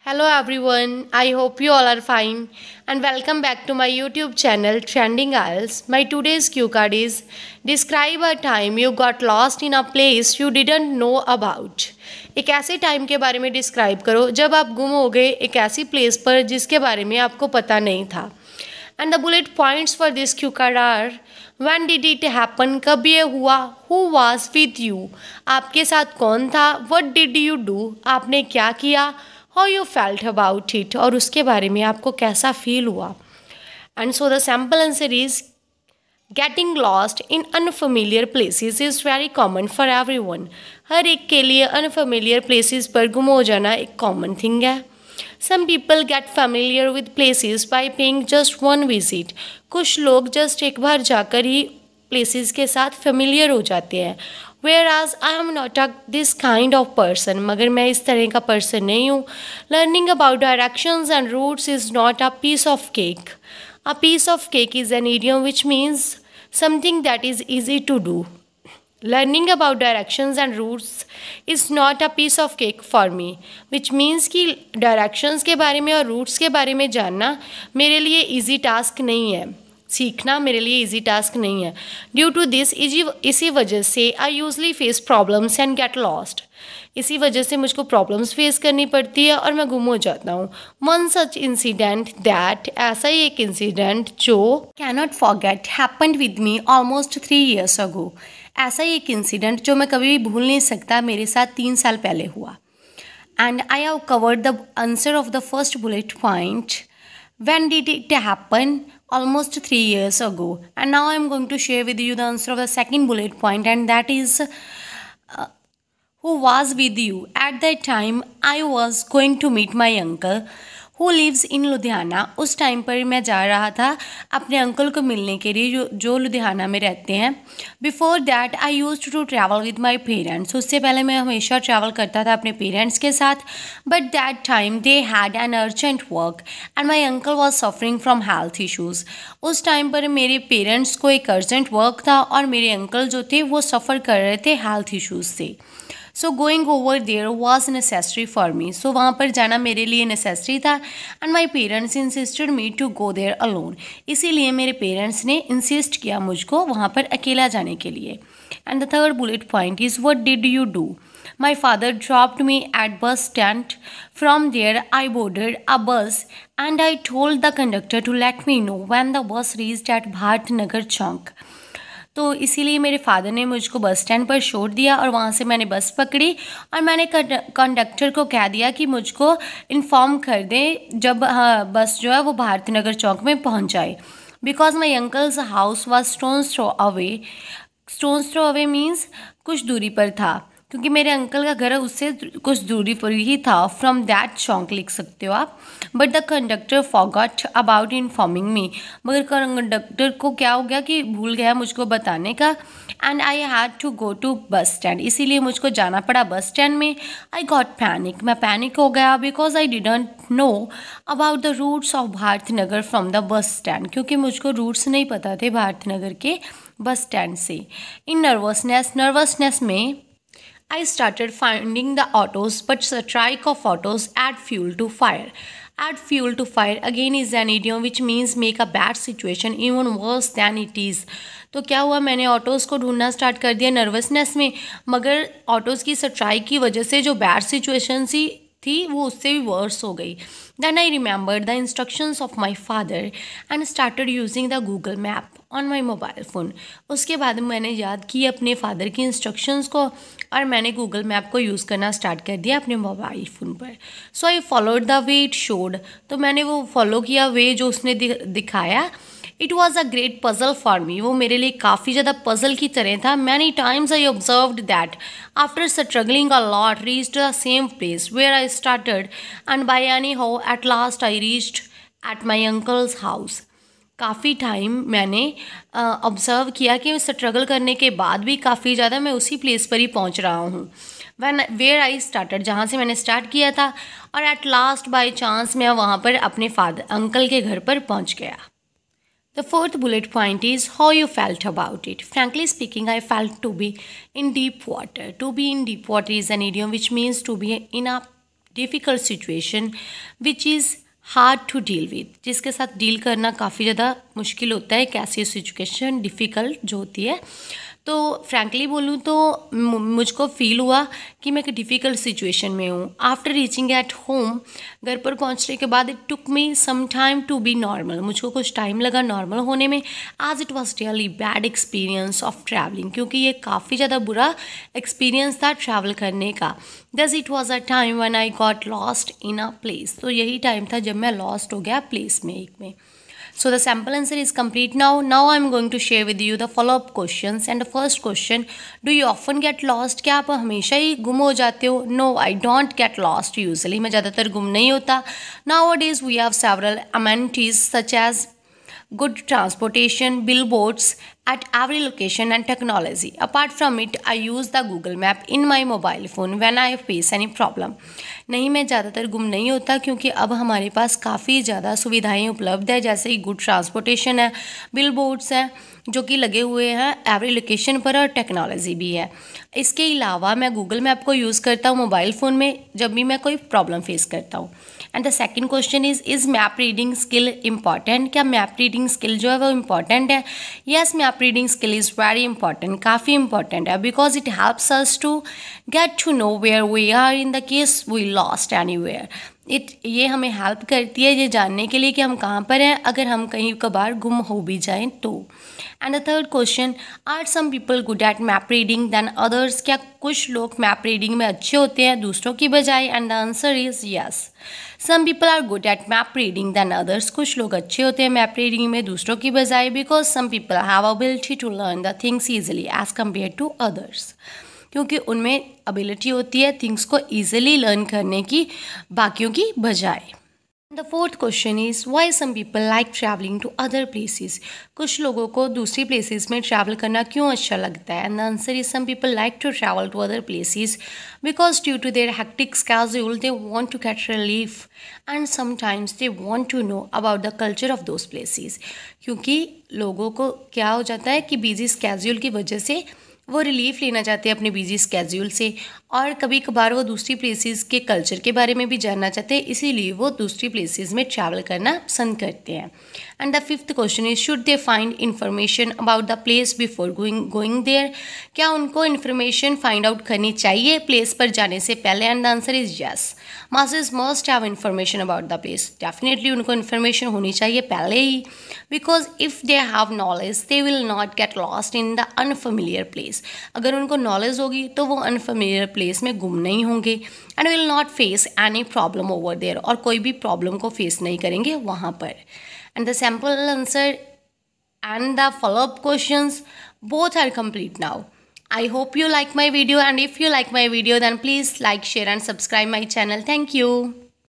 Hello everyone, I hope you all are fine and welcome back to my YouTube channel Trending IELTS. My today's cue card is Describe a time you got lost in a place you didn't know about. एक ऐसे time के बारे में describe करो जब आप गुम हो गए एक ऐसी प्लेस पर जिसके बारे में आपको पता नहीं था. And the bullet points for this cue card are when did it happen, कब ये हुआ, हु वाज विद यू, आपके साथ कौन था, व्हाट डिड यू डू, आपने क्या किया, how you felt about it, और उसके बारे में आपको कैसा फील हुआ. And so the sample answer is getting lost in unfamiliar places is very common for everyone. हर एक के लिए अनफेमिलियर प्लेसेस पर गुम हो जाना एक कॉमन थिंग है. Some people get familiar with places by paying just one visit. कुछ लोग जस्ट एक बार जाकर ही प्लेसेस के साथ फेमिलियर हो जाते हैं. Whereas I am not this kind of person, मगर मैं इस तरह का पर्सन नहीं हूँ. Learning about directions and routes is not a piece of cake. A piece of cake is an idiom which means something that is easy to do. Learning about directions and routes is not a piece of cake for me, which means कि directions के बारे में और routes के बारे में जानना मेरे लिए easy task नहीं है. सीखना मेरे लिए इजी टास्क नहीं है. ड्यू टू दिस इसी वजह से I usually face problems and get lost. इसी वजह से मुझको प्रॉब्लम्स फेस करनी पड़ती है और मैं गुम हो जाता हूँ. वन सच इंसिडेंट दैट, ऐसा ही एक इंसिडेंट जो cannot forget happened with me almost 3 years अगो. ऐसा ही एक इंसिडेंट जो मैं कभी भी भूल नहीं सकता मेरे साथ 3 साल पहले हुआ. And I have covered the answer of the first bullet point. When did it happen? Almost 3 years ago. And now I am going to share with you the answer of the second bullet point, and that is who was with you. At that time, I was going to meet my uncle who lives in Ludhiana. उस time पर मैं जा रहा था अपने uncle को मिलने के लिए जो लुधियाना में रहते हैं. Before that I used to travel with my parents. उससे पहले मैं हमेशा ट्रैवल करता था अपने पेरेंट्स के साथ. But that time they had an urgent work and my uncle was suffering from health issues. उस टाइम पर मेरे पेरेंट्स को एक अर्जेंट वर्क था और मेरे अंकल जो थे वो सफ़र कर रहे थे हेल्थ इशूज़ से. So going over there was necessary for me. So वहाँ पर जाना मेरे लिए नेसेसरी था. And my parents insisted me to go there alone. इसीलिए मेरे पेरेंट्स ने इंसिस्ट किया मुझको वहाँ पर अकेला जाने के लिए. And the third bullet point is what did you do. My father dropped me at bus stand. From there I boarded a bus and I told the conductor to let me know when the bus reached at Bharat Nagar Chowk. तो इसीलिए मेरे father ने मुझको bus stand पर छोड़ दिया और वहाँ से मैंने बस पकड़ी और मैंने कंडक्टर को कह दिया कि मुझको इन्फॉर्म कर दें जब बस जो है वो भारत नगर चौक में पहुँच जाए. Because my uncle's house was stones throw away. Stones throw away means कुछ दूरी पर था, क्योंकि मेरे अंकल का घर उससे कुछ दूरी पर ही था. फ्रॉम दैट चौक लिख सकते हो आप. But the conductor forgot about informing मी. मगर कंडक्टर को क्या हो गया कि भूल गया मुझको बताने का. And I had to go to bus stand. इसीलिए मुझको जाना पड़ा बस स्टैंड में. I got panic. मैं पैनिक हो गया because I didn't know about the routes of Bharat Nagar from the bus stand. क्योंकि मुझको रूट्स नहीं पता थे भारत नगर के बस स्टैंड से. इन नर्वसनेस में I started finding the autos, but the strike of autos add fuel to fire. Add fuel to fire again is an idiom which means make a bad situation even worse than it is. तो क्या हुआ, मैंने autos को ढूंढना start कर दिया nervousness में, मगर ऑटोज़ की स्ट्राइक की वजह से जो बैड सिचुएशन थी वो उससे भी वर्स हो गई. Then I remembered the instructions of my father and started using the Google map on my mobile phone. उसके बाद मैंने याद की अपने फादर की इंस्ट्रक्शंस को और मैंने गूगल मैप को यूज़ करना स्टार्ट कर दिया अपने मोबाइल फ़ोन पर. So I followed the way it showed. तो मैंने वो फॉलो किया वे जो उसने दिखाया. It was a great puzzle for me. वो मेरे लिए काफ़ी ज़्यादा पज़ल की तरह था. Many times I observed that after struggling a lot reached the same place where I started and by any how at last I reached at my uncle's house. काफ़ी time मैंने ऑब्ज़र्व किया कि struggle करने के बाद भी काफ़ी ज़्यादा मैं उसी प्लेस पर ही पहुंच रहा हूँ वेयर आई स्टार्टेड, जहाँ से मैंने स्टार्ट किया था. और एट लास्ट बाय चांस मैं वहाँ पर अपने अंकल के घर पर पहुँच गया. The fourth bullet point is how you felt about it. Frankly speaking, I felt to be in deep water. To be in deep water is an idiom which means to be in a difficult situation which is hard to deal with, जिसके साथ deal करना काफ़ी ज़्यादा मुश्किल होता है, कैसी situation difficult जो होती है। तो फ्रैंकली बोलूँ तो मुझको फ़ील हुआ कि मैं एक डिफ़िकल्ट सिचुएशन में हूँ। आफ्टर रीचिंग एट होम, घर पर पहुँचने के बाद it took me some time to be normal, मुझको कुछ टाइम लगा नॉर्मल होने में, as it was really bad experience of travelling, क्योंकि ये काफ़ी ज़्यादा बुरा एक्सपीरियंस था ट्रैवल करने का। Thus it was a time one I got lost in a place, तो यही टाइम था जब मैं लॉस्ट हो गया प्लेस में एक में। So the sample answer is complete now. Now I'm going to share with you the follow-up questions. And the first question, do you often get lost? क्या आप हमेशा ही गुम हो जाते हो? No, I don't get lost usually. मैं ज़्यादातर गुम नहीं होता. Nowadays we have several amenities such as good transportation, billboards at every location and technology. Apart from it, I use the Google Map in my mobile phone when I face any problem. नहीं, मैं ज़्यादातर गुम नहीं होता क्योंकि अब हमारे पास काफ़ी ज़्यादा सुविधाएं उपलब्ध है, जैसे कि गुड ट्रांसपोर्टेशन है, बिलबोर्ड्स हैं जो कि लगे हुए हैं एवरी लोकेशन पर, और टेक्नोलॉजी भी है। इसके अलावा मैं गूगल मैप को यूज़ करता हूँ मोबाइल फ़ोन में जब भी मैं कोई प्रॉब्लम फेस करता हूँ। And the second question is map reading skill important? क्या मैप रीडिंग स्किल जो है वो इम्पॉर्टेंट है? Yes, map reading skill is very important, काफ़ी इंपॉर्टेंट है, because it helps us to get to know where we are in the case we lost anywhere. ये हमें help करती है ये जानने के लिए कि हम कहाँ पर हैं अगर हम कहीं कभार गुम हो भी जाएं तो। And the third question, are some people good at map reading than others? क्या कुछ लोग मैप रीडिंग में अच्छे होते हैं दूसरों की बजाय? And the answer is yes, some people are good at map reading than others. कुछ लोग अच्छे होते हैं मैप रीडिंग में दूसरों की बजाय, because some people have ability to learn the things easily as compare to others, क्योंकि उनमें एबिलिटी होती है थिंग्स को ईजिली लर्न करने की बाकियों की बजाय। The fourth question is why some people like travelling to other places? कुछ लोगों को दूसरी प्लेसेस में ट्रैवल करना क्यों अच्छा लगता है? And the answer is some people like to travel to other places because due to their hectic schedule they want to get relief and sometimes they want to know about the culture of those places. क्योंकि लोगों को क्या हो जाता है कि busy schedule की वजह से वो रिलीफ लेना चाहते हैं अपने बिजी स्केड्यूल से, और कभी कभार वो दूसरी प्लेसेस के कल्चर के बारे में भी जानना चाहते हैं, इसीलिए वो दूसरी प्लेसेस में ट्रैवल करना पसंद करते हैं। And the fifth question is should they find information about the place before going there? क्या उनको इन्फॉर्मेशन फाइंड आउट करनी चाहिए प्लेस पर जाने से पहले? And the answer is yes, masses must have information about the place. Definitely उनको information होनी चाहिए पहले ही, because if they have knowledge they will not get lost in the unfamiliar place. अगर उनको नॉलेज होगी तो वो अनफेमिलियर प्लेस में गुम नहीं होंगे and will not face any problem over there, और कोई भी प्रॉब्लम को फेस नहीं करेंगे वहाँ पर। And the sample answer and the follow-up questions both are complete now. I hope you like my video, and if you like my video then please like, share and subscribe my channel. Thank you.